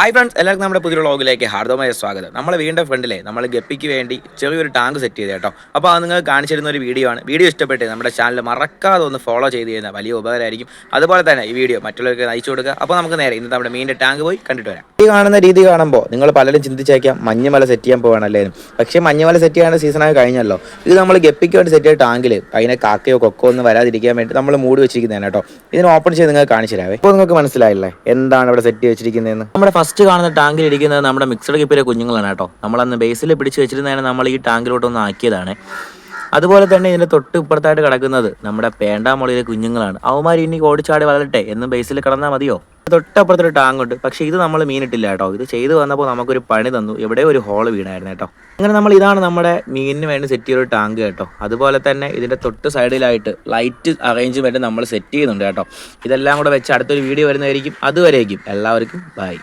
Hi friends, എല്ലാവർക്കും നമ്മുടെ പുതിയ വ്ളോഗിലേക്ക് ഹാർദവമായ സ്വാഗതം. നമ്മൾ വീടിൻ്റെ ഫ്രണ്ടിലെ നമ്മൾ ഗപ്പിക്ക് വേണ്ടി ചെറിയൊരു ടാങ്ക് സെറ്റ് ചെയ്ത് കേട്ടോ. അപ്പോൾ അത് നിങ്ങൾക്ക് കാണിച്ചിരുന്ന ഒരു വീഡിയോ ആണ്. വീഡിയോ ഇഷ്ടപ്പെട്ട് നമ്മുടെ ചാനൽ മറക്കാതെ ഒന്ന് ഫോളോ ചെയ്ത് കഴിഞ്ഞാൽ വലിയ ഉപകാരമായിരിക്കും. അതുപോലെ തന്നെ ഈ വീഡിയോ മറ്റുള്ളവർക്ക് അയച്ചു കൊടുക്കുക. അപ്പോൾ നമുക്ക് നേരെ ഇന്ന് നമ്മുടെ മീനിൻ്റെ ടാങ്ക് പോയി കണ്ടിട്ട് വരാം. ഈ കാണുന്ന രീതി കാണുമ്പോൾ നിങ്ങൾ പലരും ചിന്തിച്ചേക്കാം മഞ്ഞമല സെറ്റ് ചെയ്യാൻ പോകണല്ലേ. പക്ഷേ മഞ്ഞമല സെറ്റ് ചെയ്യാനുള്ള സീസണായി കഴിഞ്ഞല്ലോ. ഇത് നമ്മൾ ഗപ്പിക്ക് വേണ്ടി സെറ്റ് ചെയ്ത ടാങ്കിൽ അതിനെ കാക്കയോ കൊക്കോ ഒന്നും വരാതിരിക്കാൻ വേണ്ടി നമ്മൾ മൂടി വെച്ചിരിക്കുന്നതാണ് കേട്ടോ. ഇതിന് ഓപ്പൺ ചെയ്ത് നിങ്ങൾക്ക് കാണിച്ചു തരാവേ. ഇപ്പോൾ നിങ്ങൾക്ക് മനസ്സിലായില്ലേ എന്താണ് ഇവിടെ സെറ്റ് വെച്ചിരിക്കുന്നതെന്ന്. നമ്മുടെ ഫസ്റ്റ് കാണുന്ന ടാങ്കിൽ ഇരിക്കുന്നത് നമ്മുടെ മിക്സഡ് ഗപ്പിലെ കുഞ്ഞുങ്ങളാണ് കേട്ടോ. നമ്മളന്ന് ബേസിൽ പിടിച്ച് വെച്ചിരുന്നതാണ് നമ്മൾ ഈ ടാങ്കിലോട്ടൊന്ന് ആക്കിയതാണ്. അതുപോലെ തന്നെ ഇതിൻ്റെ തൊട്ട് ഇപ്പുറത്തായിട്ട് കിടക്കുന്നത് നമ്മുടെ പേണ്ടാമൊളിയിലെ കുഞ്ഞുങ്ങളാണ്. അവന്മാർ ഇനി ഓടിച്ചാടി വളരട്ടെ എന്ന് ബേസിൽ കിടന്നാൽ മതിയോ? തൊട്ടപ്പുറത്തൊരു ടാങ്ക് ഉണ്ട്, പക്ഷേ ഇത് നമ്മൾ മീനിട്ടില്ല കേട്ടോ. ഇത് ചെയ്ത് വന്നപ്പോൾ നമുക്കൊരു പണി തന്നു, എവിടെ ഒരു ഹോള് വീണായിരുന്നു കേട്ടോ. അങ്ങനെ ഇതാണ് നമ്മുടെ മീനിന് വേണ്ടി സെറ്റ് ചെയ്തൊരു ടാങ്ക് കേട്ടോ. അതുപോലെ തന്നെ ഇതിൻ്റെ തൊട്ട് സൈഡിലായിട്ട് ലൈറ്റ് അറേഞ്ച്മെൻറ്റ് നമ്മൾ സെറ്റ് ചെയ്യുന്നുണ്ട് കേട്ടോ. ഇതെല്ലാം കൂടെ വെച്ച് അടുത്തൊരു വീഡിയോ വരുന്നതായിരിക്കും. അതുവരേക്കും എല്ലാവർക്കും ബൈ.